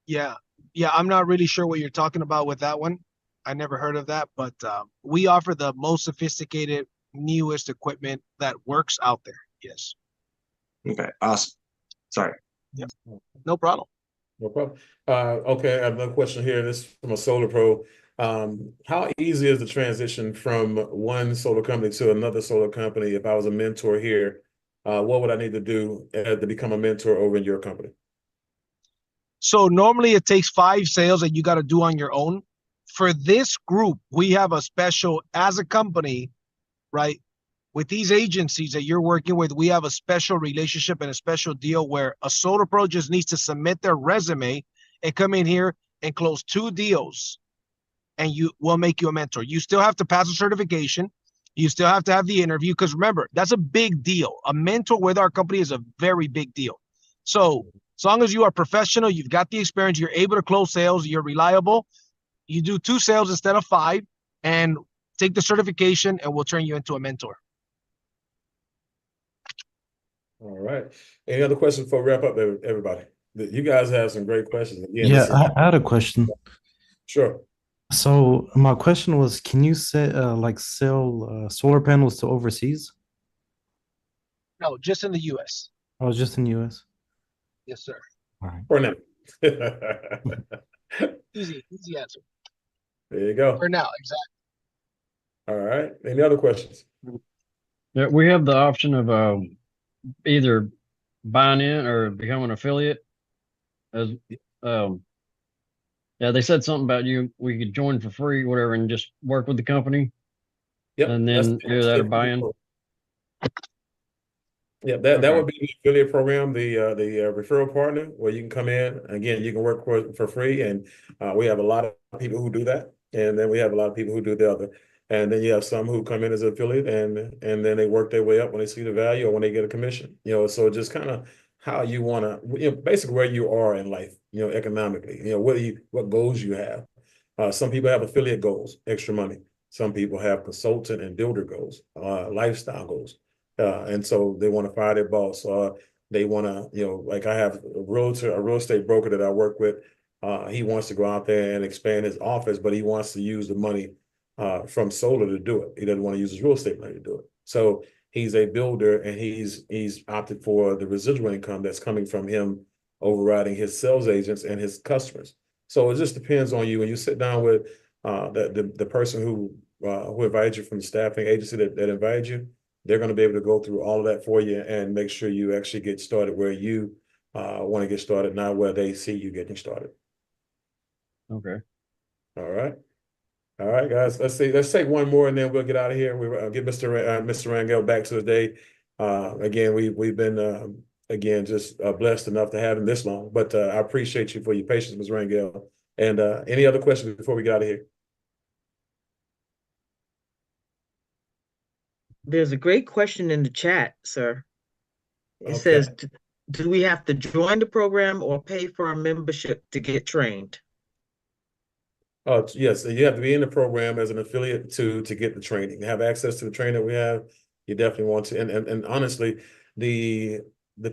Yeah. Yeah. I'm not really sure what you're talking about with that one. I never heard of that, but we offer the most sophisticated, newest equipment that works out there. Yes. Okay, awesome. Sorry. Yep. No problem. No problem. Okay, I have another question here. This is from a solar pro. How easy is the transition from one solar company to another solar company? If I was a mentor here, what would I need to do to become a mentor over in your company? So normally it takes 5 sales that you got to do on your own. For this group, we have a special, as a company, right? With these agencies that you're working with, we have a special relationship and a special deal where a solar pro just needs to submit their resume and come in here and close 2 deals, and will make you a mentor. You still have to pass a certification. You still have to have the interview, because remember, that's a big deal. A mentor with our company is a very big deal. So as long as you are professional, you've got the experience, you're able to close sales, you're reliable, you do 2 sales instead of 5, and take the certification, and we'll turn you into a mentor. All right. Any other questions before we wrap up, everybody? You guys have some great questions. Again, Yeah, I had a question. Sure. So my question was, can you sell solar panels to overseas? No, just in the US. Oh, just in US? Yes, sir. All right. For now. Easy answer. There you go. For now, exactly. All right. Any other questions? Yeah, we have the option of either buying in or becoming an affiliate. As yeah, they said something about we could join for free, whatever, and just work with the company. Yep. And then either that or buy in. Yeah, that would be the affiliate program, the referral partner, where you can come in. Again, you can work for free, and we have a lot of people who do that, and then we have a lot of people who do the other. And then you have some who come in as an affiliate, and then they work their way up when they see the value or when they get a commission. So just kind of how you want to, basically where you are in life, economically. What goals you have. Some people have affiliate goals, extra money. Some people have consultant and builder goals, lifestyle goals. And so they want to fire their boss. They want to, like I have a real estate broker that I work with. He wants to go out there and expand his office, but he wants to use the money from solar to do it. He doesn't want to use his real estate money to do it. So he's a builder, and he's opted for the residual income that's coming from him overriding his sales agents and his customers. So it just depends on you. When you sit down with the person who invited you from the staffing agency that invited you, they're going to be able to go through all of that for you and make sure you actually get started where you want to get started, not where they see you getting started. Okay. All right. All right, guys. Let's take one more, and then we'll get out of here. We'll get Mr. Rangel back to his day. Again, we've been again just blessed enough to have him this long. But I appreciate you for your patience, Mr. Rangel. And any other questions before we get out of here? There's a great question in the chat, sir. It Okay. says, do we have to join the program or pay for a membership to get trained? Yes, you have to be in the program as an affiliate to get the training. Have access to the training that we have. You definitely want to. And honestly, the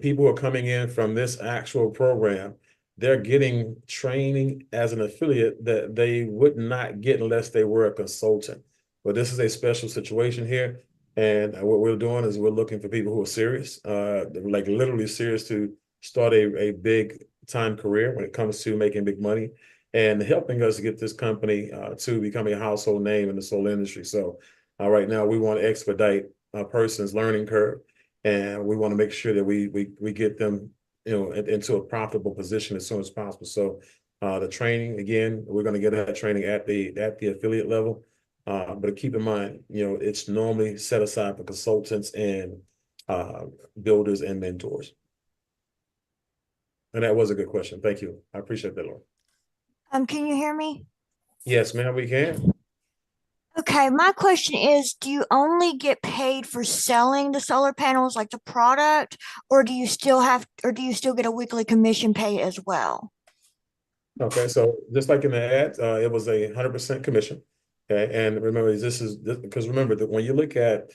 people who are coming in from this actual program, they're getting training as an affiliate that they would not get unless they were a consultant. But this is a special situation here. And what we're doing is we're looking for people who are serious, like literally serious to start a big time career when it comes to making big money and helping us get this company to become a household name in the solar industry. So right now we want to expedite a person's learning curve, and we want to make sure that we get them into a profitable position as soon as possible. So the training, again, we're going to get that training at the affiliate level. But keep in mind, it's normally set aside for consultants and builders and mentors. And that was a good question. Thank you. I appreciate that, Laura. Can you hear me? Yes, ma'am, we can. Okay, my question is, do you only get paid for selling the solar panels, like the product, or do you still get a weekly commission pay as well? Okay, so just like in the ad, it was 100% commission. Okay, and remember, because remember that when you look at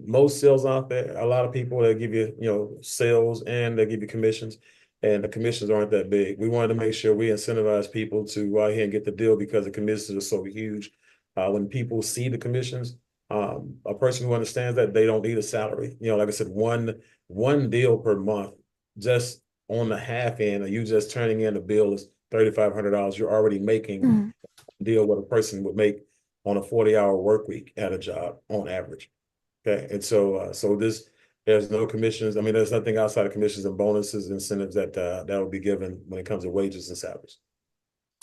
most sales out there, a lot of people that give you, sales and they give you commissions, and the commissions aren't that big. We wanted to make sure we incentivize people to go out here and get the deal because the commissions are so huge. When people see the commissions, a person who understands that they don't need a salary, like I said, one deal per month, just on the half end, or you just turning in a bill is $3,500. You're already making a deal what a person would make on a 40-hour work week at a job on average. Okay, and so there's no commissions. I mean, there's nothing outside of commissions and bonuses, incentives that will be given when it comes to wages and salaries.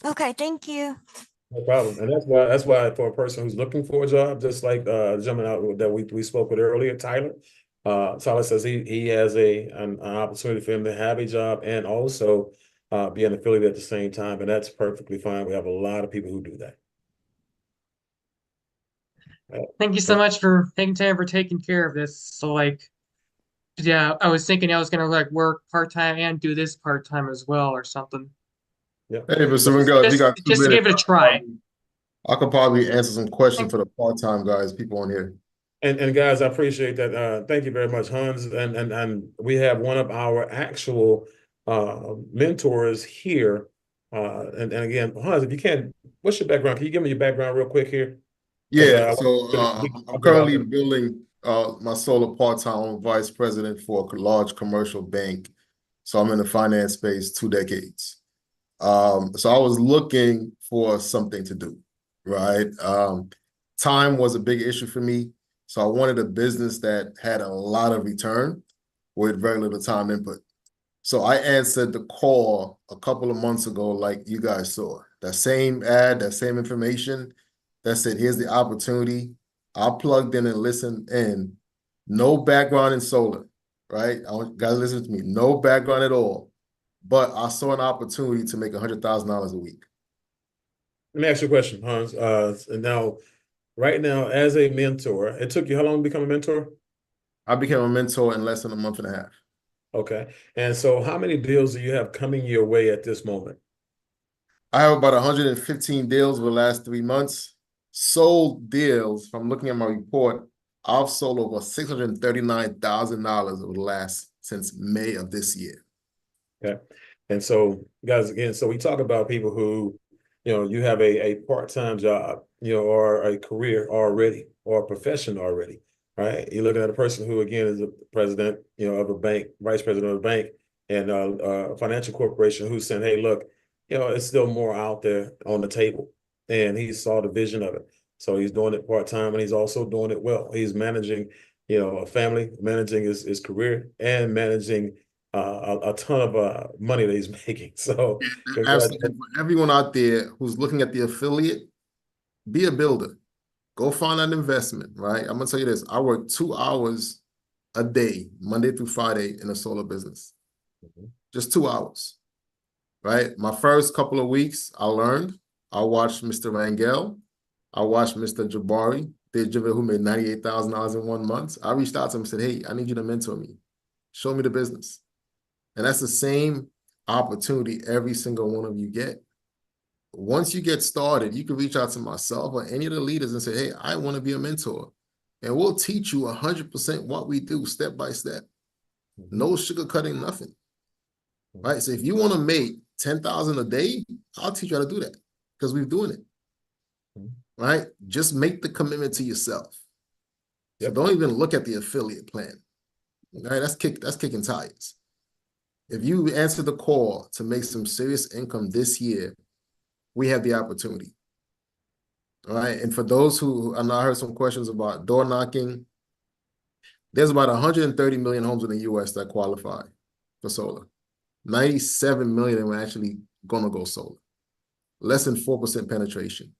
Okay, thank you. No problem. And that's why for a person who's looking for a job, just like the gentleman out that we spoke with earlier, Tyler. Tyler says he has an opportunity for him to have a job and also be an affiliate at the same time, and that's perfectly fine. We have a lot of people who do that. Thank you so much for taking time for taking care of this. So yeah, I was thinking I was gonna work part-time and do this part-time as well or something. Yeah. Hey, Mr. Rangel, if you got 2 just to minutes, give it a try. I could probably answer some questions for the part-time guys, people on here. And guys, I appreciate that. Thank you very much, Hans. And we have one of our actual mentors here. And again, Hans, if you can, what's your background? Can you give me your background real quick here? Yeah, I'm currently building my solar part-time. I'm vice president for a large commercial bank. So I'm in the finance space 2 decades. So I was looking for something to do, right? Time was a big issue for me. So I wanted a business that had a lot of return with very little time input. So I answered the call a couple of months ago, like you guys saw. That same ad, that same information that said, here's the opportunity. I plugged in and listened in. No background in solar, right? I want you guys to listen to me. No background at all. But I saw an opportunity to make $100,000 a week. Let me ask you a question, Hans. And now, right now, as a mentor, it took you how long to become a mentor? I became a mentor in less than a month and a half. Okay. And so how many deals do you have coming your way at this moment? I have about 115 deals over the last 3 months. Sold deals, from looking at my report, I've sold over $639,000 over the last, since May of this year. Okay. And so, guys, again, so we talk about people who, you have a part-time job, or a career already, or a profession already, right? You're looking at a person who, again, is a president, of a bank, vice president of a bank, and a financial corporation who's saying, hey, look, it's still more out there on the table. And he saw the vision of it. So he's doing it part-time, and he's also doing it well. He's managing, a family, managing his career, and managing a ton of money that he's making. So absolutely, for everyone out there who's looking at the affiliate, be a builder. Go find an investment, right? I'm gonna tell you this. I work 2 hours a day, Monday through Friday, in a solar business. Just 2 hours, right? My first couple of weeks, I learned. I watched Mr. Rangel. I watched Mr. Jabari, who made $98,000 in 1 month. I reached out to him and said, hey, I need you to mentor me. Show me the business. And that's the same opportunity every single one of you get. Once you get started, you can reach out to myself or any of the leaders and say, hey, I want to be a mentor. And we'll teach you 100% what we do step by step. No sugarcoating, nothing. Right? So if you want to make $10,000 a day, I'll teach you how to do that because we're doing it. Right? Just make the commitment to yourself. So don't even look at the affiliate plan. Right? That's kicking tires. If you answer the call to make some serious income this year, we have the opportunity. All right. And for those who, I know I heard some questions about door knocking. There's about 130 million homes in the US that qualify for solar. 97 million are actually going to go solar. Less than 4% penetration.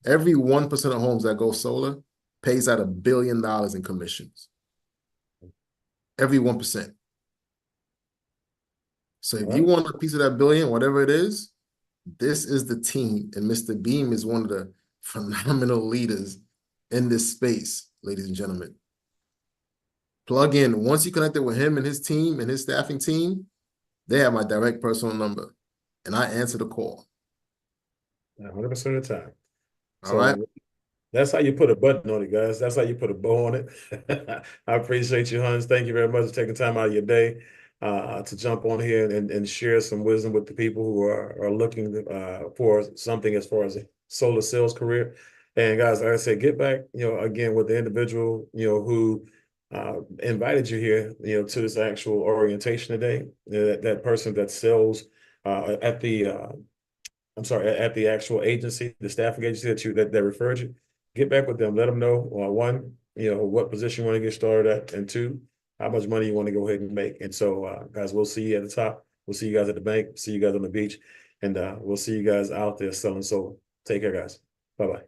Every 1% of homes that go solar pays out $1 billion in commissions. Every 1%. So if you want a piece of that billion, whatever it is, this is the team. And Mr. Beam is one of the phenomenal leaders in this space, ladies and gentlemen. Plug in. Once you connected with him and his team and his staffing team, they have my direct personal number. And I answer the call. 100% of the time. All right. That's how you put a button on it, guys. That's how you put a bow on it. I appreciate you, Hans. Thank you very much for taking time out of your day to jump on here and share some wisdom with the people who are looking for something as far as a solar sales career. And guys, like I said, get back, again, with the individual, who invited you here, to this actual orientation today. That person that sells at the at the actual agency, the staffing agency that referred you. Get back with them. Let them know, one, what position you want to get started at, and two, how much money you want to go ahead and make. And so, guys, we'll see you at the top. We'll see you guys at the bank. See you guys on the beach. And we'll see you guys out there selling solar. Take care, guys. Bye-bye.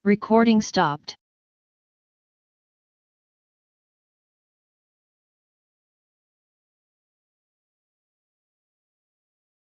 Recording stopped.